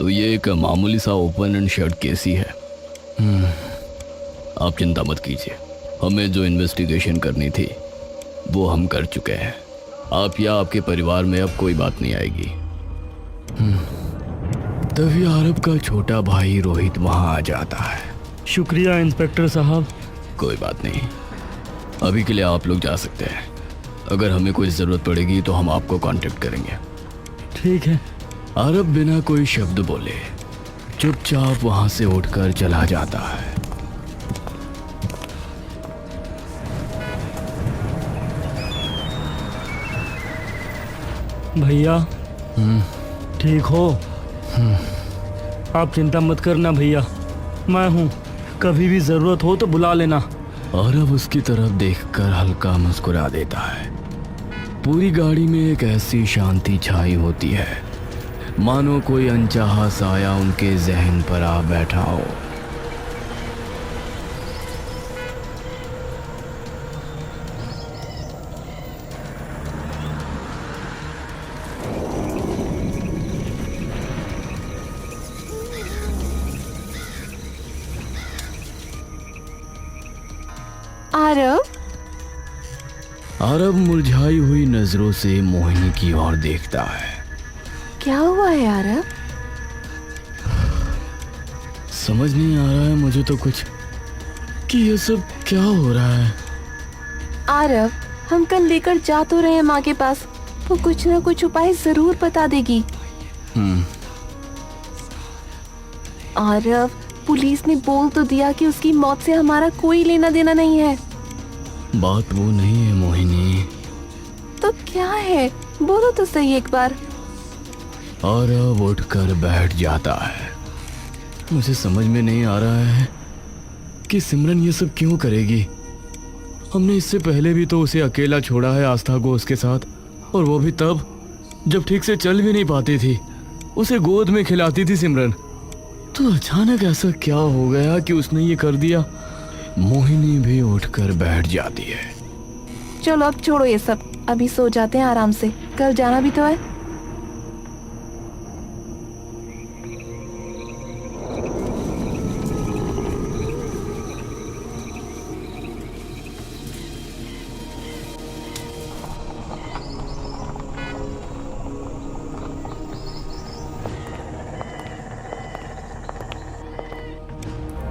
तो ये एक मामूली सा ओपन एंड शट केस ही है। आप चिंता मत कीजिए, हमें जो इन्वेस्टिगेशन करनी थी वो हम कर चुके हैं। आप या आपके परिवार में अब कोई बात नहीं आएगी। तभी आरब का छोटा भाई रोहित वहाँ आ जाता है। शुक्रिया इंस्पेक्टर साहब। कोई बात नहीं, अभी के लिए आप लोग जा सकते हैं। अगर हमें कोई ज़रूरत पड़ेगी तो हम आपको कांटेक्ट करेंगे। ठीक है। आरब बिना कोई शब्द बोले चुपचाप वहां से उठकर चला जाता है। भैया ठीक हो? आप चिंता मत करना भैया, मैं हूँ, कभी भी ज़रूरत हो तो बुला लेना। आरब उसकी तरफ देखकर हल्का मुस्कुरा देता है। पूरी गाड़ी में एक ऐसी शांति छाई होती है मानो कोई अनचाहा साया उनके जहन पर आ बैठा हो। आरब मुरझाई हुई नजरों से मोहिनी की ओर देखता है। क्या हुआ है आरब? समझ नहीं आ रहा है मुझे तो कुछ कि ये सब क्या हो रहा है। आरब, हम कल लेकर जा तो रहे हैं माँ के पास, वो कुछ ना कुछ उपाय जरूर बता देगी। आरब, पुलिस ने बोल तो दिया कि उसकी मौत से हमारा कोई लेना देना नहीं है। बात वो नहीं है मोहिनी। तो क्या है, बोलो तो सही एक बार। आरब उठकर बैठ जाता है। मुझे समझ में नहीं आ रहा है कि सिमरन ये सब क्यों करेगी। हमने इससे पहले भी तो उसे अकेला छोड़ा है आस्था को उसके साथ, और वो भी तब जब ठीक से चल भी नहीं पाती थी। उसे गोद में खिलाती थी सिमरन। तो अचानक ऐसा क्या हो गया कि उसने ये कर दिया। मोहिनी भी उठकर बैठ जाती है। चलो अब छोड़ो ये सब, अभी सो जाते हैं आराम से, कल जाना भी तो है।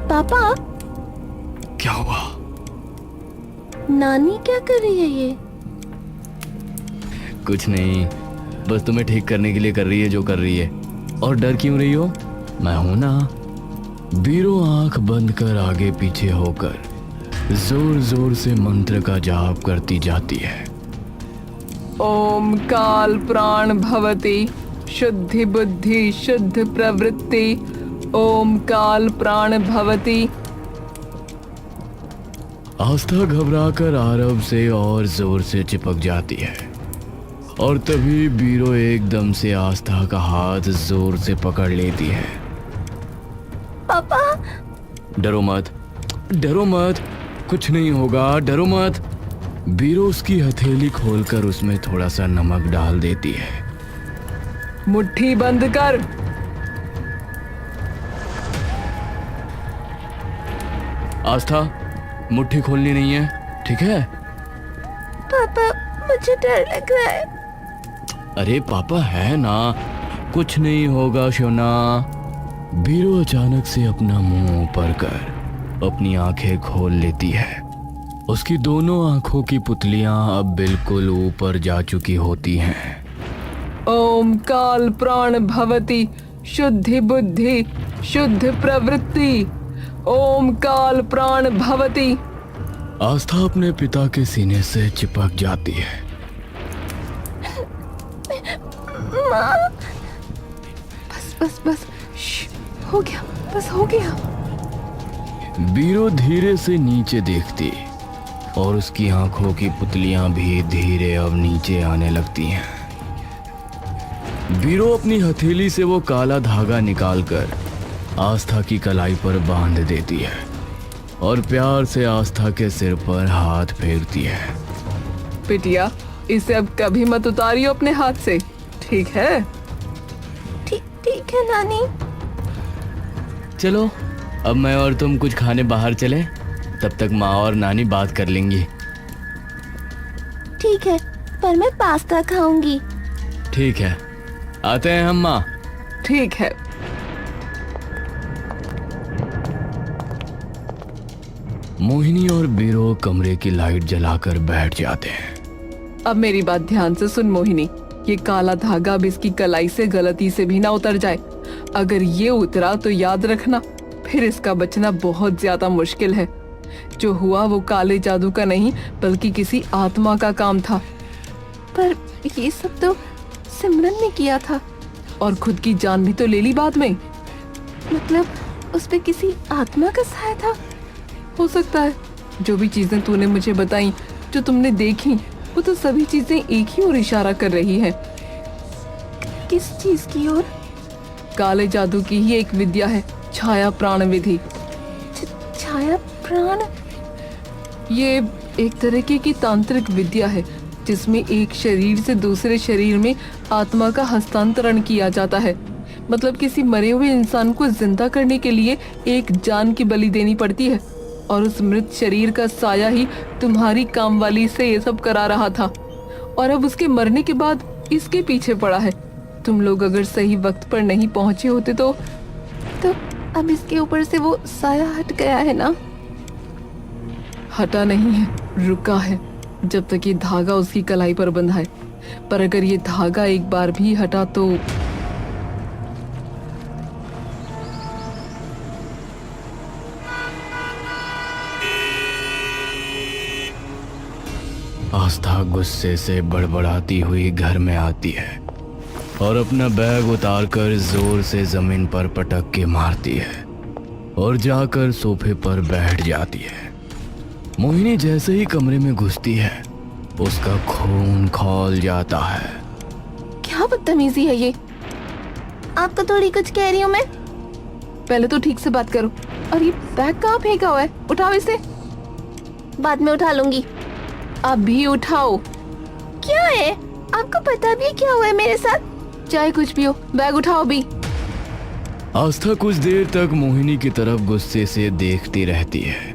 पापा, क्या हुआ? नानी क्या कर रही है ये? कुछ नहीं, बस तुम्हें ठीक करने के लिए कर रही है जो कर रही है। और डर क्यों रही हो, मैं हूं ना। बीरो आंख बंद कर आगे पीछे होकर जोर जोर से मंत्र का जाप करती जाती है। ओम काल प्राण भवति शुद्धि बुद्धि शुद्ध प्रवृत्ति। ओम काल प्राण भवति। आस्था घबराकर आरब से और जोर से चिपक जाती है, और तभी बीरो एकदम से आस्था का हाथ जोर से पकड़ लेती है। पापा, डरो मत, डरो मत, कुछ नहीं होगा, डरो मत। बीरो उसकी हथेली खोलकर उसमें थोड़ा सा नमक डाल देती है। मुट्ठी बंद कर। आस्था, मुट्ठी खोलनी नहीं है, ठीक है? पापा मुझे डर लग रहा है। अरे पापा है ना, कुछ नहीं होगा शोना। बीरो अचानक से अपना मुंह ऊपर कर अपनी आंखें खोल लेती है। उसकी दोनों आंखों की पुतलियां अब बिल्कुल ऊपर जा चुकी होती हैं। ओम काल प्राण भवति शुद्धि बुद्धि शुद्ध प्रवृत्ति। ओम काल प्राण भवति। आस्था अपने पिता के सीने से चिपक जाती है। माँ, बस बस बस, हो गया, बस हो गया। बीरो धीरे से नीचे देखती और उसकी आंखों की पुतलियां भी धीरे अब नीचे आने लगती हैं। बीरो अपनी हथेली से वो काला धागा निकालकर आस्था की कलाई पर बांध देती है और प्यार से आस्था के सिर पर हाथ फेरती है। बिटिया, इसे अब कभी मत उतारियो अपने हाथ से, ठीक है? ठीक है नानी। चलो अब मैं और तुम कुछ खाने बाहर चले, तब तक माँ और नानी बात कर लेंगी। ठीक है, पर मैं पास्ता खाऊंगी। ठीक है, आते हैं हम माँ। ठीक है। मोहिनी और बीरो कमरे की लाइट जलाकर बैठ जाते हैं। अब मेरी बात ध्यान से सुन मोहिनी, ये काला धागा अब इसकी कलाई से गलती से भी ना उतर जाए। अगर ये उतरा तो याद रखना, फिर इसका बचना बहुत ज्यादा मुश्किल है। जो हुआ वो काले जादू का नहीं बल्कि किसी आत्मा का काम था। पर ये सब तो सिमरन ने किया था। और खुद की जान भी तो ले ली बाद में। मतलब उस पे किसी आत्मा का साया था? हो सकता है। जो भी चीजें तूने मुझे बताई, जो तुमने देखी, वो तो सभी चीजें एक ही ओर इशारा कर रही हैं। किस चीज की ओर? काले जादू की ही एक विद्या है, छाया प्राण विधि। छाया प्राण? ये एक तरीके की तांत्रिक विद्या है जिसमें एक शरीर से दूसरे शरीर में आत्मा का हस्तांतरण किया जाता है। मतलब किसी मरे हुए इंसान को जिंदा करने के लिए एक जान की बलि देनी पड़ती है, और उस मृत शरीर का साया ही तुम्हारी कामवाली से ये सब करा रहा था, और अब उसके मरने के बाद इसके पीछे पड़ा है। तुम लोग अगर सही वक्त पर नहीं पहुंचे होते तो अब इसके ऊपर से वो साया हट गया है ना? हटा नहीं है, रुका है जब तक ये धागा उसकी कलाई पर बंधा है। पर अगर ये धागा एक बार भी हटा तो आस्था गुस्से से बड़बड़ाती हुई घर में आती है और अपना बैग उतारकर जोर से जमीन पर पटक के मारती है और जाकर सोफे पर बैठ जाती है। मोहिनी जैसे ही कमरे में घुसती है उसका खून खौल जाता है। क्या बदतमीजी है ये? आपको थोड़ी कुछ कह रही हूँ मैं। पहले तो ठीक से बात करो। और ये बैग कहाँ फेंका हुआ है? उठाओ इसे। बाद में उठा लूंगी। अभी उठाओ। क्या है? आपको पता भी है क्या हुआ है मेरे साथ? चाहे कुछ भी हो, बैग उठाओ अभी। आस्था कुछ देर तक मोहिनी की तरफ गुस्से से देखती रहती है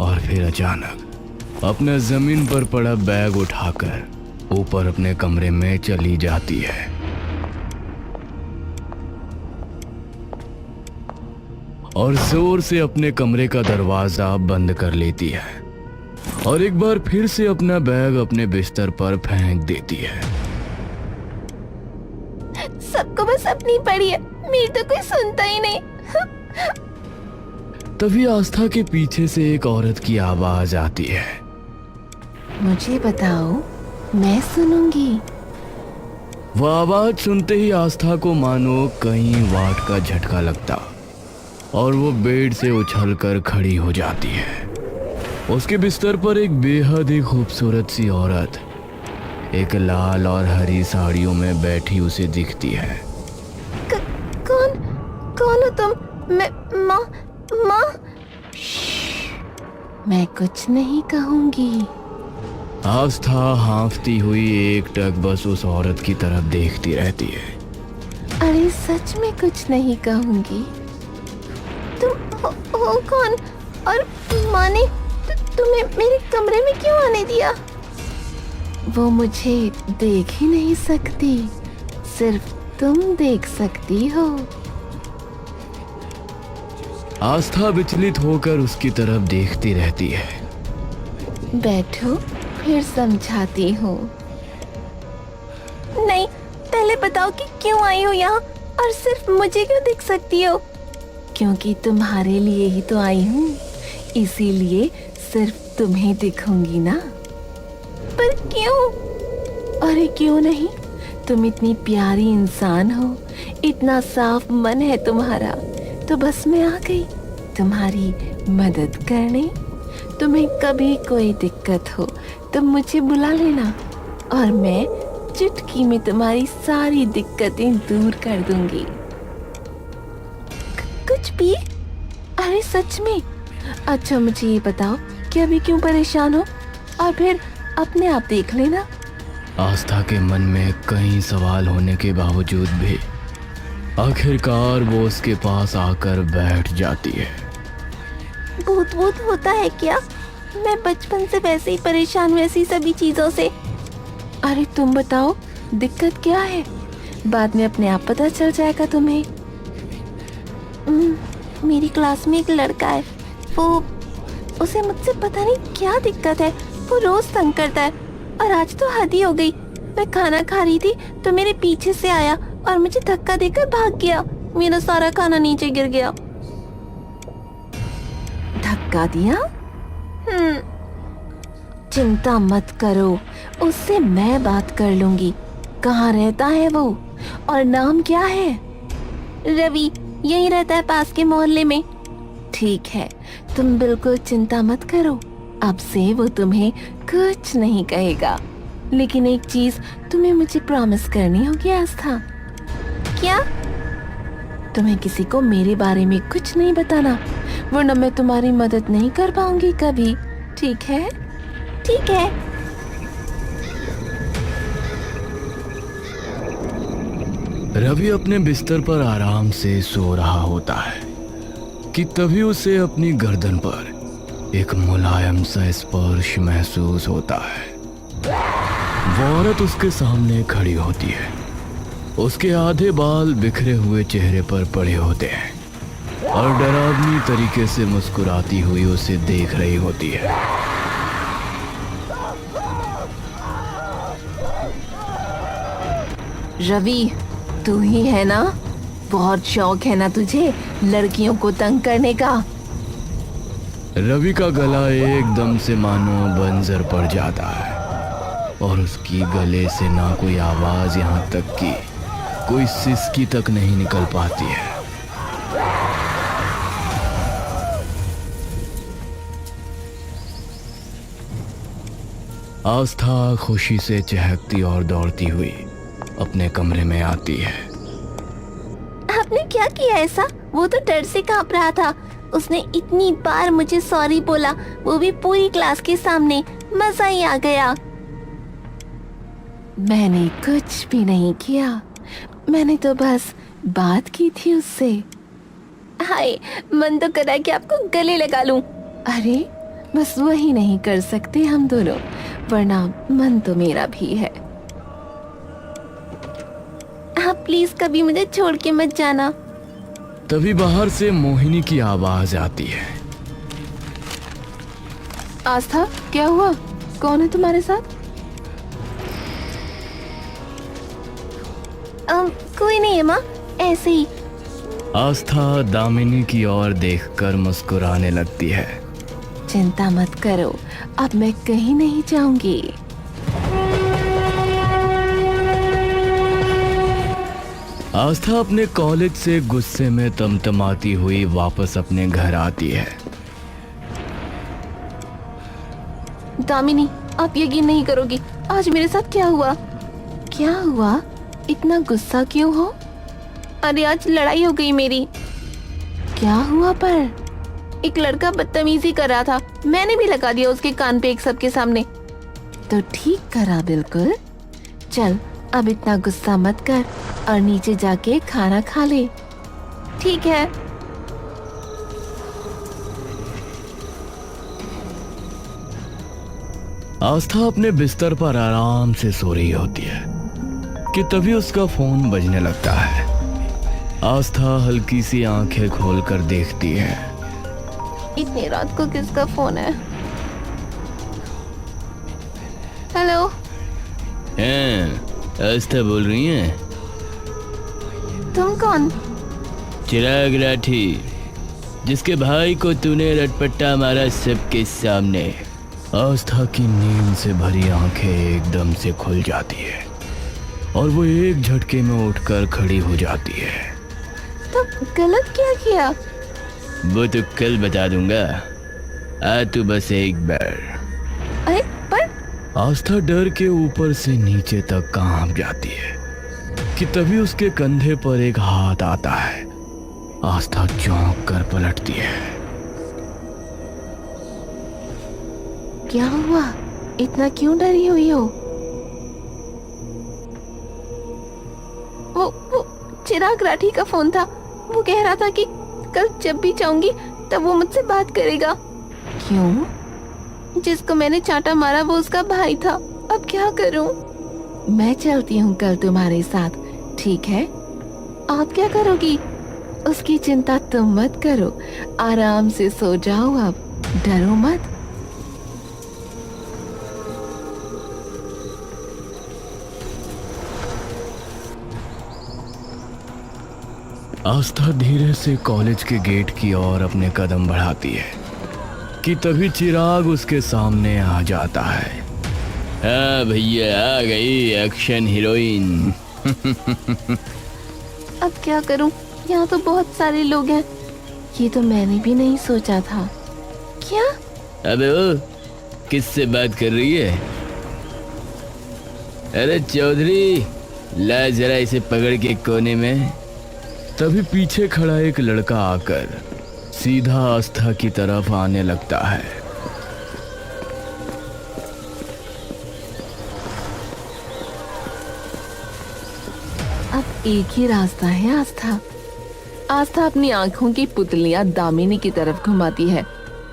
और फिर अचानक अपना जमीन पर पड़ा बैग उठाकर ऊपर अपने कमरे में चली जाती है। और जोर से अपने कमरे का दरवाजा बंद कर लेती है और एक बार फिर से अपना बैग अपने बिस्तर पर फेंक देती है। सबको बस अपनी पड़ी है, मेरी तो कोई सुनता ही नहीं। तभी आस्था के पीछे से एक औरत की आवाज आती है। मुझे बताओ, मैं सुनूंगी। वह आवाज सुनते ही आस्था को मानो कई वाट का झटका लगता और वो बेड से उछलकर खड़ी हो जाती है। उसके बिस्तर पर एक बेहद ही खूबसूरत सी औरत एक लाल और हरी साड़ियों में बैठी उसे दिखती है। कौन हो तुम? मैं माँ। मैं कुछ नहीं कहूंगी। आस्था हांफती हुई एकटक बस उस औरत की तरफ देखती रहती है। अरे सच में कुछ नहीं कहूंगी। तुम हो कौन? और माँ ने तुम्हें मेरे कमरे में क्यों आने दिया? वो मुझे देख ही नहीं सकती, सिर्फ तुम देख सकती हो। आस्था विचलित होकर उसकी तरफ देखती रहती है। बैठो, फिर समझाती हूँ। नहीं, पहले बताओ कि क्यों आई हो यहाँ और सिर्फ मुझे क्यों दिख सकती हो? क्योंकि तुम्हारे लिए ही तो आई हूँ, इसीलिए सिर्फ तुम्हें दिखूंगी ना। पर क्यों? अरे क्यों नहीं, तुम इतनी प्यारी इंसान हो, इतना साफ मन है तुम्हारा, तो बस मैं आ गई तुम्हारी मदद करने। तुम्हें कभी कोई दिक्कत हो तो मुझे बुला लेना और मैं चुटकी में तुम्हारी सारी दिक्कतें दूर कर दूंगी। कुछ भी? अरे सच में? अच्छा मुझे ये बताओ कि अभी क्यों परेशान हो, और फिर अपने आप देख लेना। आस्था के मन में कई सवाल होने के बावजूद भी आखिरकार वो उसके पास आकर बैठ जाती है। भूत भूत होता है क्या? मैं बचपन से वैसे ही परेशान हूँ ऐसी सभी चीजों से। अरे तुम बताओ दिक्कत क्या है? बाद में अपने आप पता चल जाएगा तुम्हें। मेरी क्लास में एक लड़का है, वो उसे मुझसे पता नहीं क्या दिक्कत है, वो रोज तंग करता है और आज तो हद ही हो गई। मैं खाना खा रही थी तो मेरे पीछे से आया और मुझे धक्का देकर भाग गया। मेरा सारा खाना नीचे गिर गया। धक्का दिया? चिंता मत करो, उससे मैं बात कर लूंगी। कहाँ रहता है वो और नाम क्या है? रवि, यही रहता है पास के मोहल्ले में। ठीक है, तुम बिल्कुल चिंता मत करो, अब से वो तुम्हें कुछ नहीं कहेगा। लेकिन एक चीज तुम्हें मुझे प्रॉमिस करनी होगी आस्था। क्या? तुम्हें किसी को मेरे बारे में कुछ नहीं बताना, वरना मैं तुम्हारी मदद नहीं कर पाऊंगी कभी। ठीक है? ठीक है। रवि अपने बिस्तर पर आराम से सो रहा होता है कि तभी उसे अपनी गर्दन पर एक मुलायम सा स्पर्श महसूस होता है। वो औरत उसके सामने खड़ी होती है। उसके आधे बाल बिखरे हुए चेहरे पर पड़े होते हैं और डरावनी तरीके से मुस्कुराती हुई उसे देख रही होती है। रवि, तू ही है ना? बहुत शौक है ना तुझे लड़कियों को तंग करने का? रवि का गला एकदम से मानो बंजर पड़ जाता है और उसकी गले से ना कोई आवाज, यहाँ तक कि कोई सिसकी तक नहीं निकल पाती है। आस्था खुशी से चहकती और दौड़ती हुई अपने कमरे में आती है। आपने क्या किया ऐसा? वो तो डर से कांप रहा था। उसने इतनी बार मुझे सॉरी बोला, वो भी पूरी क्लास के सामने। मजा ही आ गया। मैंने कुछ भी नहीं किया, मैंने तो बस बात की थी उससे। हाय, मन तो करा कि आपको गले लगा लूं। अरे बस वही नहीं कर सकते हम दोनों, वरना मन तो मेरा भी है। आप प्लीज कभी मुझे छोड़ के मत जाना। तभी बाहर से मोहिनी की आवाज आती है। आस्था, क्या हुआ? कौन है तुम्हारे साथ? कोई नहीं है माँ, ऐसे ही। आस्था दामिनी की ओर देखकर मुस्कुराने लगती है। चिंता मत करो, अब मैं कहीं नहीं जाऊंगी। आस्था अपने कॉलेज से गुस्से में तमतमाती हुई वापस अपने घर आती है। दामिनी, आप यकीन नहीं करोगी आज मेरे साथ क्या हुआ। क्या हुआ? इतना गुस्सा क्यों हो? अरे आज लड़ाई हो गई मेरी। क्या हुआ पर? एक लड़का बदतमीजी कर रहा था, मैंने भी लगा दिया उसके कान पे एक सबके सामने। तो ठीक करा बिल्कुल। चल अब इतना गुस्सा मत कर और नीचे जाके खाना खा ले। ठीक है। आस्था अपने बिस्तर पर आराम से सो रही होती है कि तभी उसका फोन बजने लगता है। आस्था हल्की सी आंखें खोलकर देखती है। इतनी रात को किसका फोन है? हेलो। आस्था बोल रही हैं? तुम कौन? चिराग राठी, जिसके भाई को तूने रटपट्टा मारा सबके सामने। आस्था की नींद से भरी आंखें एकदम से खुल जाती है और वो एक झटके में उठकर खड़ी हो जाती है। तो गलत क्या किया? वो तो कल बता दूंगा, आ तू बस एक बार। अरे पर आस्था डर के ऊपर से नीचे तक कांप जाती है कि तभी उसके कंधे पर एक हाथ आता है। आस्था चौंक कर पलटती है। क्या हुआ? इतना क्यों डरी हुई हो? वो चिराग राठी का फोन था। वो कह रहा था कि कल जब भी चाहूंगी तब वो मुझसे बात करेगा। क्यों? जिसको मैंने चांटा मारा वो उसका भाई था। अब क्या करूं? मैं चलती हूँ कल तुम्हारे साथ, ठीक है? आप क्या करोगी? उसकी चिंता तुम मत करो, आराम से सो जाओ, अब डरो मत। आस्था धीरे से कॉलेज के गेट की ओर अपने कदम बढ़ाती है कि तभी चिराग उसके सामने आ जाता है। हाँ भैया, आ गई एक्शन हीरोइन। अब क्या करूं? यहाँ तो बहुत सारे लोग हैं। ये तो मैंने भी नहीं सोचा था। क्या? अबे ओ, किससे बात कर रही है? अरे चौधरी, ला जरा इसे पकड़ के कोने में। तभी पीछे खड़ा एक लड़का आकर सीधा आस्था की तरफ आने लगता है। अब एक ही रास्ता है आस्था। आस्था अपनी आंखों की पुतलियां दामिनी की तरफ घुमाती है,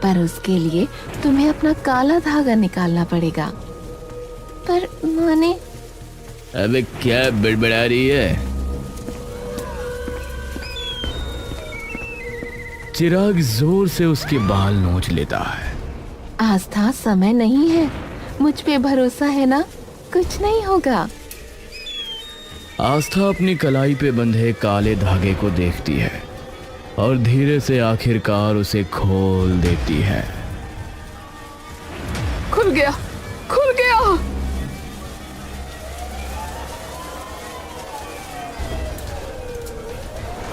पर उसके लिए तुम्हें अपना काला धागा निकालना पड़ेगा। पर माने? अबे क्या बड़बड़ा रही है? चिराग जोर से उसके बाल नोच लेता है। आस्था, समय नहीं है, मुझ पे भरोसा है ना? कुछ नहीं होगा। आस्था अपनी कलाई पे बंधे काले धागे को देखती है और धीरे से आखिरकार उसे खोल देती है। खुल गया, खुल गया।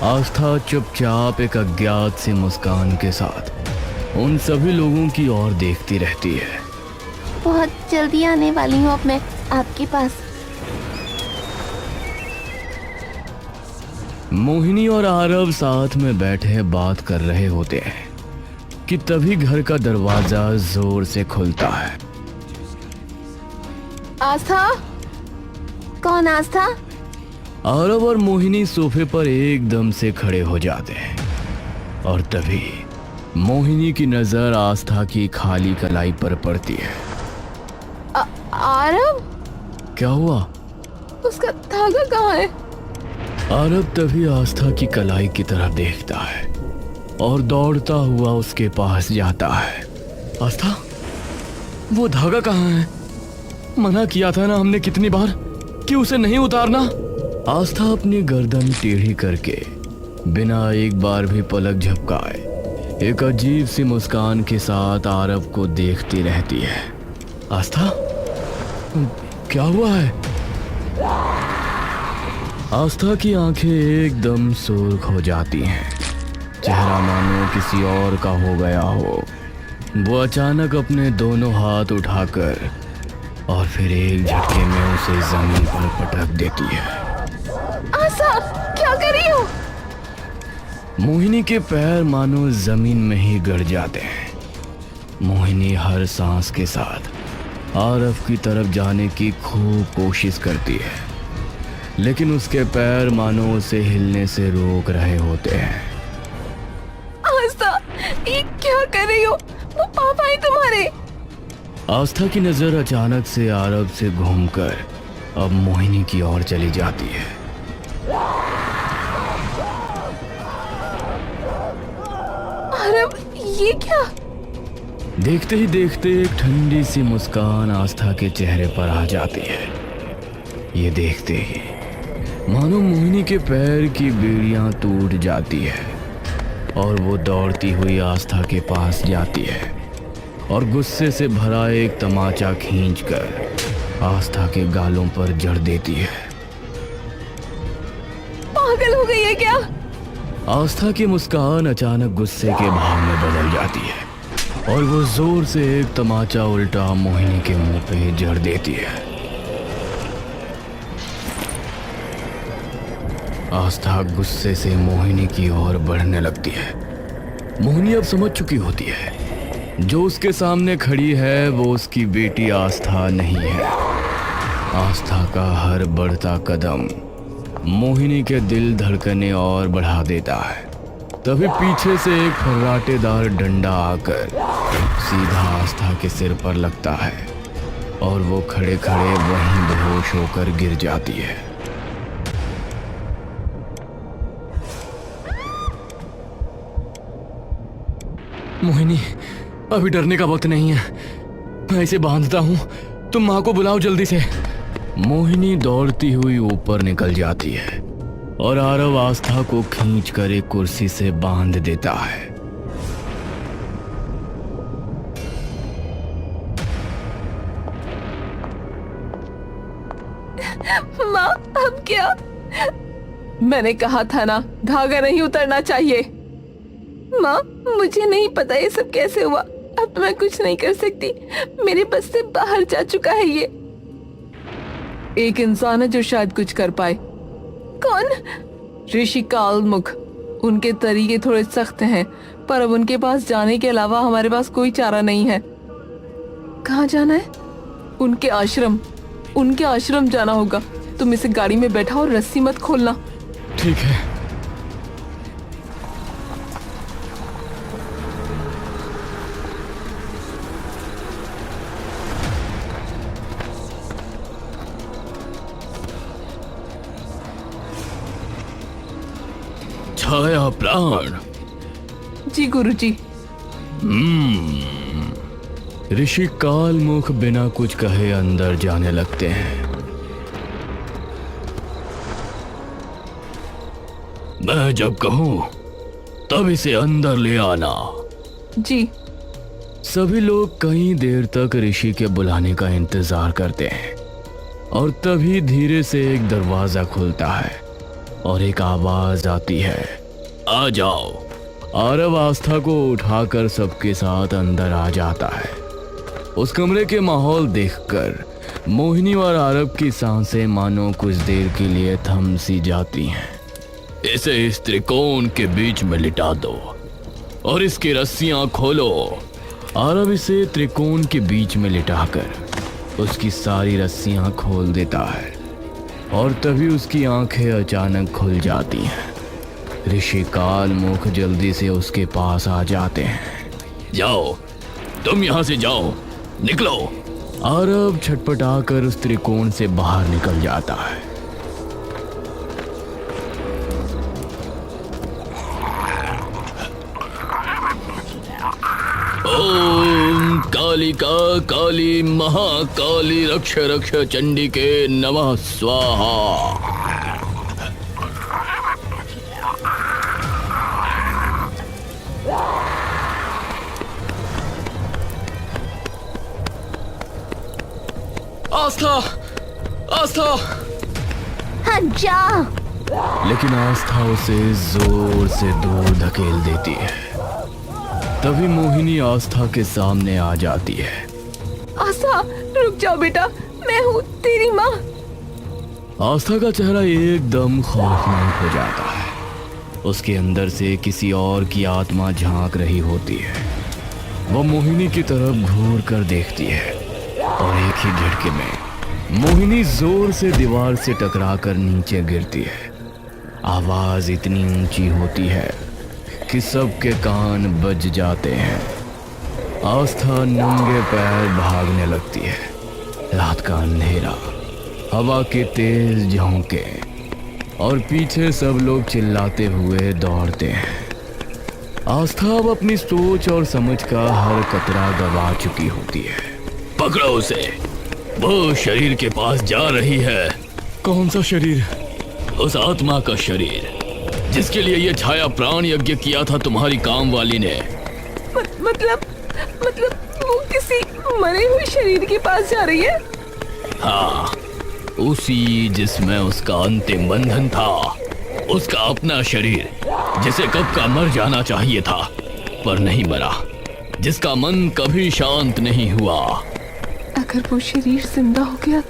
आस्था चुपचाप एक अज्ञात सी मुस्कान के साथ उन सभी लोगों की ओर देखती रहती है। बहुत जल्दी आने वाली हूँ अब मैं आपके पास। मोहिनी और आरव साथ में बैठे बात कर रहे होते हैं कि तभी घर का दरवाजा जोर से खुलता है। आस्था? कौन आस्था? आरव और मोहिनी सोफे पर एकदम से खड़े हो जाते हैं और तभी मोहिनी की नजर आस्था की खाली कलाई पर पड़ती है। आरव? क्या हुआ? उसका धागा कहाँ है? आरव तभी आस्था की कलाई की तरफ देखता है और दौड़ता हुआ उसके पास जाता है। आस्था, वो धागा कहाँ है? मना किया था ना हमने कितनी बार कि उसे नहीं उतारना। आस्था अपनी गर्दन टेढ़ी करके बिना एक बार भी पलक झपकाए एक अजीब सी मुस्कान के साथ आरव को देखती रहती है। आस्था, क्या हुआ है? आस्था की आंखें एकदम सुर्ख हो जाती हैं, चेहरा मानो किसी और का हो गया हो। वो अचानक अपने दोनों हाथ उठाकर और फिर एक झटके में उसे जमीन पर पटक देती है। आस्था, क्या कर रही हो? मोहिनी के पैर मानो जमीन में ही गड़ जाते हैं। मोहिनी हर सांस के साथ आरव की तरफ जाने की खूब कोशिश करती है, लेकिन उसके पैर मानो उसे हिलने से रोक रहे होते हैं। आस्था, ये क्या कर रही हो? वो पापा है तुम्हारे। आस्था की नजर अचानक से आरव से घूमकर अब मोहिनी की ओर चली जाती है। आरव, ये क्या? देखते ही देखते एक ठंडी सी मुस्कान आस्था के चेहरे पर आ जाती है। ये देखते ही मानो मोहिनी के पैर की बेड़ियां टूट जाती है और वो दौड़ती हुई आस्था के पास जाती है और गुस्से से भरा एक तमाचा खींचकर आस्था के गालों पर जड़ देती है। पागल हो गई है क्या? आस्था की मुस्कान अचानक गुस्से के भाव में बदल जाती है और वो जोर से एक तमाचा उल्टा मोहिनी के मुंह पे जड़ देती है। आस्था गुस्से से मोहिनी की ओर बढ़ने लगती है। मोहिनी अब समझ चुकी होती है जो उसके सामने खड़ी है वो उसकी बेटी आस्था नहीं है। आस्था का हर बढ़ता कदम मोहिनी के दिल धड़कने और बढ़ा देता है। तभी पीछे से एक फर्राटेदार डंडा आकर सीधा आस्था के सिर पर लगता है और वो खड़े खड़े वहीं बेहोश होकर गिर जाती है। मोहिनी, अभी डरने का वक्त नहीं है। मैं इसे बांधता हूँ, तुम माँ को बुलाओ जल्दी से। मोहिनी दौड़ती हुई ऊपर निकल जाती है और आरव आस्था को खींचकर एक कुर्सी से बांध देता है। माँ, अब क्या? मैंने कहा था ना, धागा नहीं उतरना चाहिए। माँ, मुझे नहीं पता ये सब कैसे हुआ। अब मैं कुछ नहीं कर सकती, मेरे बस से बाहर जा चुका है ये। एक इंसान है जो शायद कुछ कर पाए। कौन? ऋषि कालमुख। उनके तरीके थोड़े सख्त हैं, पर अब उनके पास जाने के अलावा हमारे पास कोई चारा नहीं है। कहाँ जाना है? उनके आश्रम। उनके आश्रम जाना होगा। तुम इसे गाड़ी में बैठा और रस्सी मत खोलना। ठीक है। छाया प्राण। जी गुरुजी। ऋषि कालमुख बिना कुछ कहे अंदर जाने लगते हैं। मैं जब कहूं तब इसे अंदर ले आना। जी। सभी लोग कई देर तक ऋषि के बुलाने का इंतजार करते हैं और तभी धीरे से एक दरवाजा खुलता है और एक आवाज आती है, आ जाओ। आरव आस्था को उठाकर सबके साथ अंदर आ जाता है। उस कमरे के माहौल देखकर मोहिनी और आरव की सांसें मानो कुछ देर के लिए थम सी जाती हैं। इसे इस त्रिकोण के बीच में लिटा दो और इसकी रस्सियां खोलो। आरव इसे त्रिकोण के बीच में लिटाकर उसकी सारी रस्सियां खोल देता है और तभी उसकी आंखें अचानक खुल जाती हैं। ऋषि कालमुख जल्दी से उसके पास आ जाते हैं। जाओ, तुम यहां से जाओ, निकलो। आरव छटपटाकर उस त्रिकोण से बाहर निकल जाता है। ओम कालिका काली महाकाली रक्ष रक्ष चंडिके नमः स्वाहा। आस्था, आस्था। हाँ, जा। लेकिन आस्था उसे जोर से दूर धकेल देती है। तभी मोहिनी आस्था के सामने आ जाती है। आस्था, रुक जाओ बेटा, मैं हूँ तेरी माँ। आस्था का चेहरा एकदम खौफनाक हो जाता है। उसके अंदर से किसी और की आत्मा झांक रही होती है। वह मोहिनी की तरफ घूर कर देखती है और एक ही झटके में मोहिनी जोर से दीवार से टकराकर नीचे गिरती है। आवाज इतनी ऊंची होती है कि सबके कान बज जाते हैं। आस्था नंगे पैर भागने लगती है। रात का अंधेरा, हवा के तेज झोंके और पीछे सब लोग चिल्लाते हुए दौड़ते हैं। आस्था अब अपनी सोच और समझ का हर कतरा गवा चुकी होती है। पकड़ो उसे, वो शरीर के पास जा रही है। कौन सा शरीर? उस आत्मा का शरीर जिसके लिए ये छाया प्राण यज्ञ किया था तुम्हारी काम वाली ने। मतलब वो किसी मरे हुए शरीर के पास जा रही है? हाँ, उसी जिसमें उसका अंतिम बंधन था। उसका अपना शरीर जिसे कब का मर जाना चाहिए था पर नहीं मरा, जिसका मन कभी शांत नहीं हुआ। अगर वो शरीर जिंदा हो गया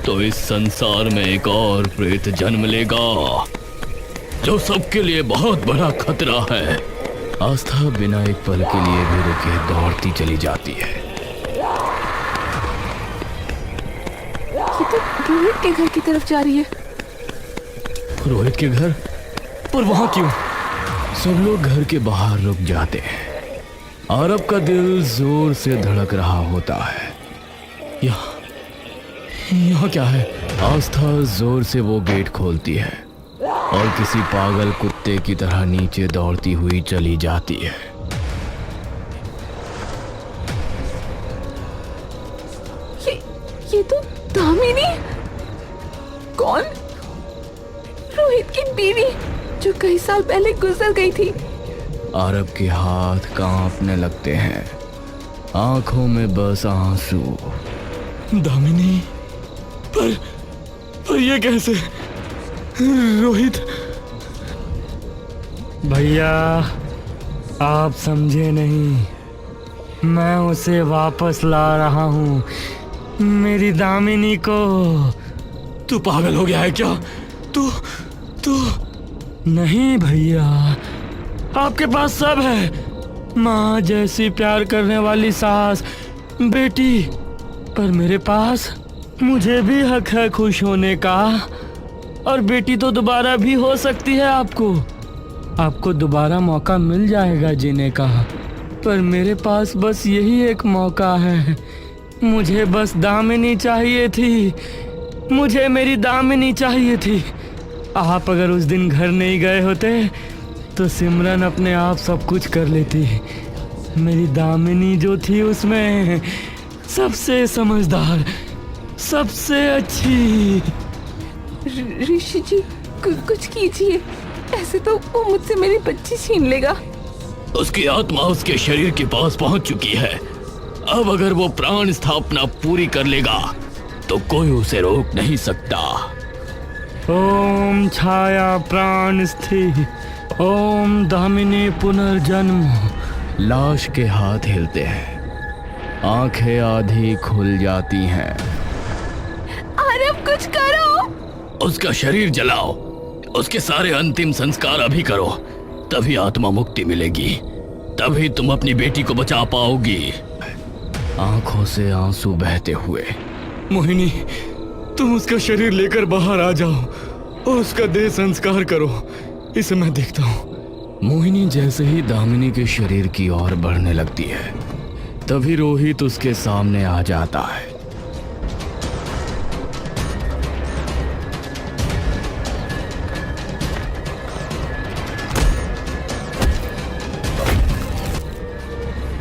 तो इस संसार में एक और प्रेत जन्म लेगा जो सबके लिए बहुत बड़ा खतरा है। आस्था बिना एक पल के लिए भी रुके दौड़ती चली जाती है। ये तो रोहित के घर की तरफ जा रही है। रोहित के घर? पर वहां क्यों? सब लोग घर के बाहर रुक जाते हैं। आरब का दिल जोर से धड़क रहा होता है। यहाँ क्या है? आस्था जोर से वो गेट खोलती है और किसी पागल कुत्ते की तरह नीचे दौड़ती हुई चली जाती है। ये तो दामिनी। कौन? रोहित की बीवी जो कई साल पहले गुजर गई थी। आरब के हाथ कांपने लगते हैं, आंखों में बस आंसू। दामिनी? पर ये कैसे? रोहित? भैया आप समझे नहीं, मैं उसे वापस ला रहा हूँ, मेरी दामिनी को। तू पागल हो गया है क्या? तू नहीं भैया, आपके पास सब है, माँ जैसी प्यार करने वाली सास, बेटी, पर मेरे पास मुझे भी हक है खुश होने का। और बेटी तो दोबारा भी हो सकती है, आपको दोबारा मौका मिल जाएगा जीने का। पर मेरे पास बस यही एक मौका है, मुझे बस दामिनी चाहिए थी, मुझे मेरी दामिनी चाहिए थी। आप अगर उस दिन घर नहीं गए होते तो सिमरन अपने आप सब कुछ कर लेती। मेरी दामिनी जो थी उसमें सबसे समझदार, सबसे अच्छी। ऋषि जी कुछ कीजिए, ऐसे तो वो मुझसे मेरी बच्ची छीन लेगा। उसकी आत्मा उसके शरीर के पास पहुंच चुकी है। अब अगर वो प्राण स्थापना पूरी कर लेगा तो कोई उसे रोक नहीं सकता। ओम छाया प्राण स्थिर, ओम दामिनी पुनर्जन्म। लाश के हाथ हिलते हैं, आंखें आधी खुल जाती हैं। आरब कुछ करो। उसका शरीर जलाओ, उसके सारे अंतिम संस्कार अभी करो, तभी आत्मा मुक्ति मिलेगी, तभी तुम अपनी बेटी को बचा पाओगी। आंखों से आंसू बहते हुए, मोहिनी, तुम उसका शरीर लेकर बाहर आ जाओ और उसका देह संस्कार करो, इसे मैं देखता हूँ। मोहिनी जैसे ही दामिनी के शरीर की ओर बढ़ने लगती है, तभी रोहित उसके सामने आ जाता है।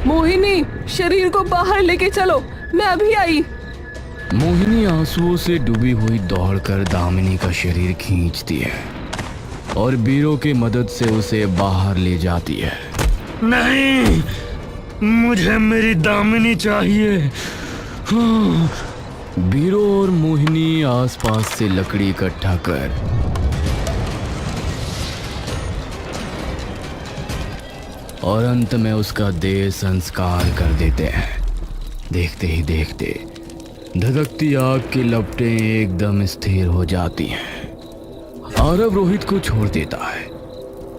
मोहिनी, शरीर को बाहर लेके चलो, मैं अभी आई। मोहिनी आंसुओं से डूबी हुई दौड़कर दामिनी का शरीर खींचती है और बीरों की मदद से उसे बाहर ले जाती है। नहीं, मुझे मेरी दामिनी चाहिए। हाँ। बीरो और मोहिनी आसपास से लकड़ी इकट्ठा कर और अंत में उसका देह संस्कार कर देते हैं। देखते ही देखते धधकती आग की लपटें एकदम स्थिर हो जाती हैं। आरब रोहित को छोड़ देता है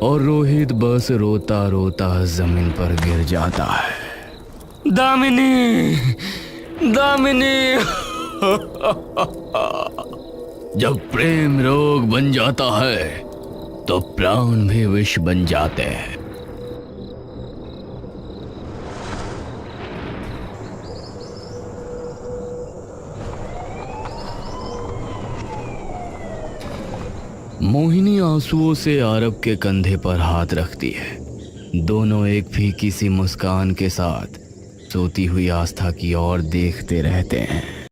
और रोहित बस रोता रोता जमीन पर गिर जाता है। दामिनी, दामिनी। जब प्रेम रोग बन जाता है तो प्राण भी विष बन जाते हैं। मोहिनी आंसुओं से आरब के कंधे पर हाथ रखती है। दोनों एक फीकी सी मुस्कान के साथ सोती हुई आस्था की ओर देखते रहते हैं।